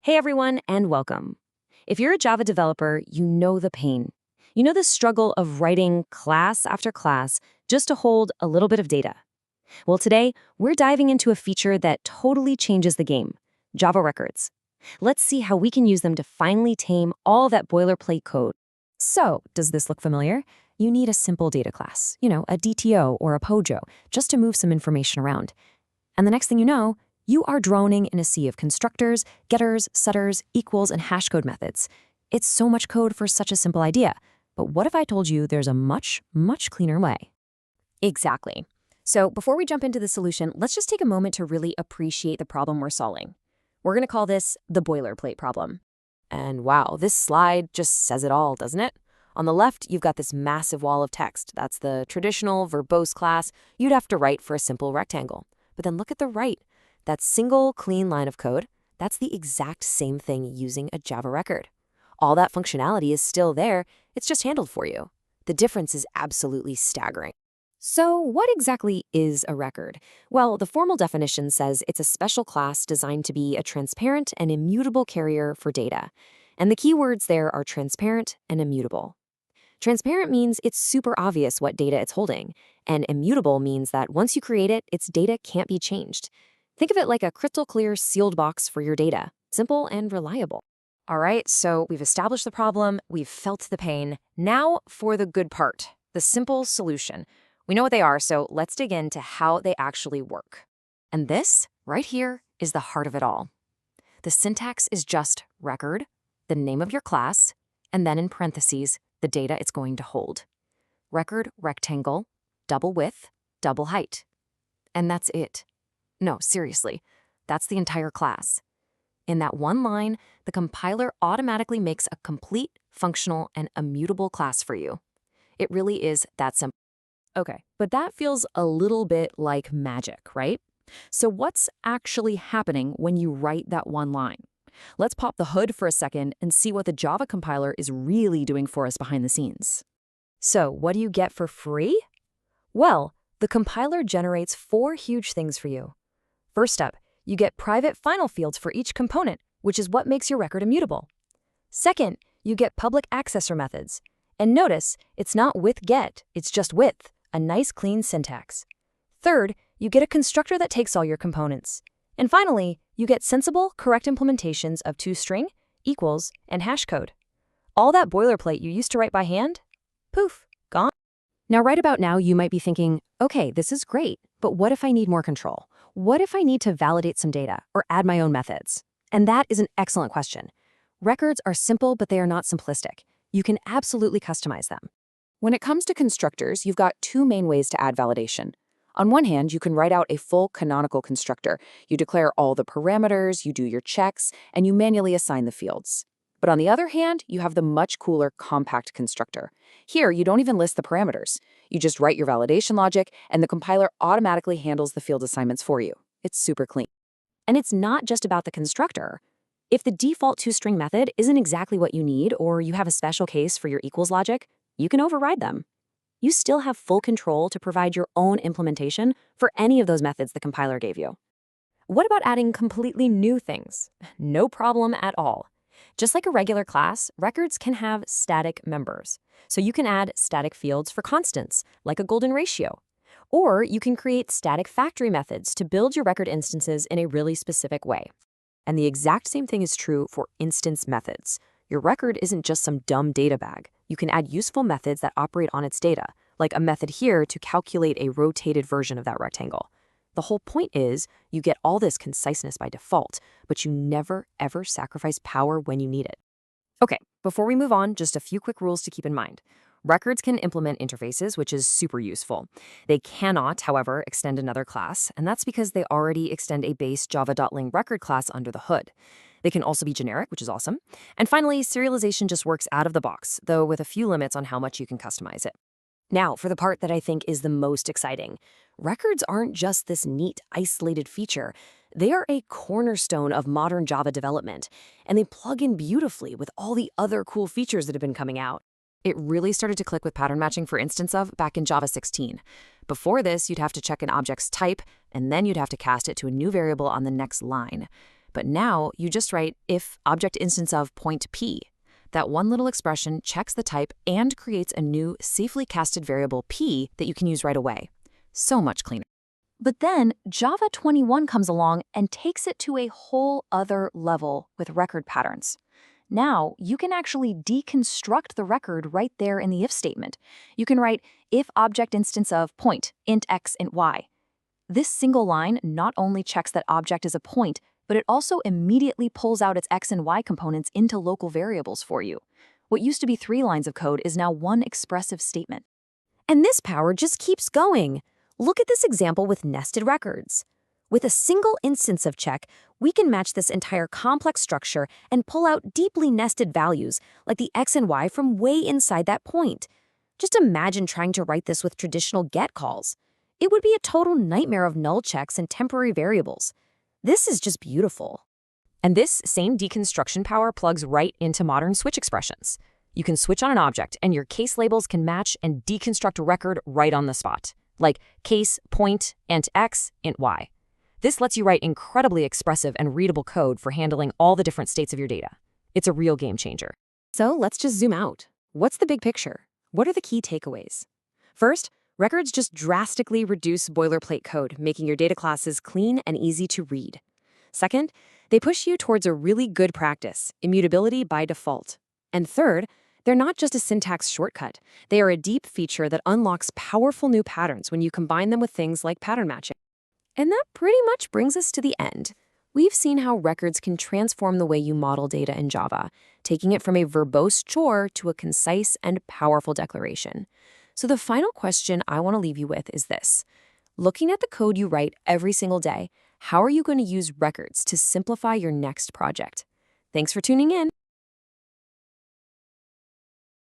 Hey everyone, and welcome. If you're a Java developer, you know the pain. You know the struggle of writing class after class just to hold a little bit of data. Well, today, we're diving into a feature that totally changes the game, Java records. Let's see how we can use them to finally tame all that boilerplate code. So, does this look familiar? You need a simple data class, a DTO or a POJO, just to move some information around. And the next thing you know, you are droning in a sea of constructors, getters, setters, equals, and hashcode methods. It's so much code for such a simple idea. But what if I told you there's a much, much cleaner way? Exactly. So before we jump into the solution, let's just take a moment to really appreciate the problem we're solving. We're going to call this the boilerplate problem. And wow, this slide just says it all, doesn't it? On the left, you've got this massive wall of text. That's the traditional verbose class you'd have to write for a simple rectangle. But then look at the right. That single clean line of code, that's the exact same thing using a Java record. All that functionality is still there, it's just handled for you. The difference is absolutely staggering. So what exactly is a record? Well, the formal definition says it's a special class designed to be a transparent and immutable carrier for data. And the key words there are transparent and immutable. Transparent means it's super obvious what data it's holding, and immutable means that once you create it, its data can't be changed. Think of it like a crystal clear sealed box for your data, simple and reliable. All right, so we've established the problem, we've felt the pain. Now for the good part, the simple solution. We know what they are, so let's dig into how they actually work. And this, right here, is the heart of it all. The syntax is just record, the name of your class, and then in parentheses, the data it's going to hold. Record rectangle, double width, double height. And that's it. No, seriously, that's the entire class. In that one line, the compiler automatically makes a complete, functional, and immutable class for you. It really is that simple. Okay, but that feels a little bit like magic, right? So what's actually happening when you write that one line? Let's pop the hood for a second and see what the Java compiler is really doing for us behind the scenes. So what do you get for free? Well, the compiler generates 4 huge things for you. First up, you get private final fields for each component, which is what makes your record immutable. Second, you get public accessor methods. And notice, it's not with get, it's just with, a nice clean syntax. Third, you get a constructor that takes all your components. And finally, you get sensible, correct implementations of toString, equals, and hashcode. All that boilerplate you used to write by hand? Poof, gone. Now, right about now, you might be thinking, okay, this is great, but what if I need more control? What if I need to validate some data or add my own methods? And that is an excellent question. Records are simple, but they are not simplistic. You can absolutely customize them. When it comes to constructors, you've got 2 main ways to add validation. On one hand, you can write out a full canonical constructor. You declare all the parameters, you do your checks, and you manually assign the fields. But on the other hand, you have the much cooler compact constructor. Here, you don't even list the parameters. You just write your validation logic, and the compiler automatically handles the field assignments for you. It's super clean. And it's not just about the constructor. If the default toString method isn't exactly what you need, or you have a special case for your equals logic, you can override them. You still have full control to provide your own implementation for any of those methods the compiler gave you. What about adding completely new things? No problem at all. Just like a regular class, records can have static members. So you can add static fields for constants, like a golden ratio. Or you can create static factory methods to build your record instances in a really specific way. And the exact same thing is true for instance methods. Your record isn't just some dumb data bag. You can add useful methods that operate on its data, like a method here to calculate a rotated version of that rectangle. The whole point is you get all this conciseness by default, but you never, ever sacrifice power when you need it. Okay, before we move on, just a few quick rules to keep in mind. Records can implement interfaces, which is super useful. They cannot, however, extend another class, and that's because they already extend a base java.ling record class under the hood. They can also be generic, which is awesome. And finally, serialization just works out of the box, though with a few limits on how much you can customize it. Now, for the part that I think is the most exciting. Records aren't just this neat, isolated feature. They are a cornerstone of modern Java development, and they plug in beautifully with all the other cool features that have been coming out. It really started to click with pattern matching for instance of back in Java 16. Before this, you'd have to check an object's type, and then you'd have to cast it to a new variable on the next line. But now you just write if object instance of point P. That one little expression checks the type and creates a new safely casted variable P that you can use right away. So much cleaner. But then Java 21 comes along and takes it to a whole other level with record patterns. Now, you can actually deconstruct the record right there in the if statement. You can write if object instance of point, int x, int y. This single line not only checks that object is a point, but it also immediately pulls out its x and y components into local variables for you. What used to be 3 lines of code is now one expressive statement. And this power just keeps going. Look at this example with nested records. With a single instance of check, we can match this entire complex structure and pull out deeply nested values, like the x and y from way inside that point. Just imagine trying to write this with traditional get calls. It would be a total nightmare of null checks and temporary variables. This is just beautiful. And this same deconstruction power plugs right into modern switch expressions. You can switch on an object, and your case labels can match and deconstruct a record right on the spot, like case, point, int x, int y. This lets you write incredibly expressive and readable code for handling all the different states of your data. It's a real game changer. So let's just zoom out. What's the big picture? What are the key takeaways? First, records just drastically reduce boilerplate code, making your data classes clean and easy to read. Second, they push you towards a really good practice, immutability by default. And third, they're not just a syntax shortcut. They are a deep feature that unlocks powerful new patterns when you combine them with things like pattern matching. And that pretty much brings us to the end. We've seen how records can transform the way you model data in Java, taking it from a verbose chore to a concise and powerful declaration. So the final question I want to leave you with is this. Looking at the code you write every single day, how are you going to use records to simplify your next project? Thanks for tuning in.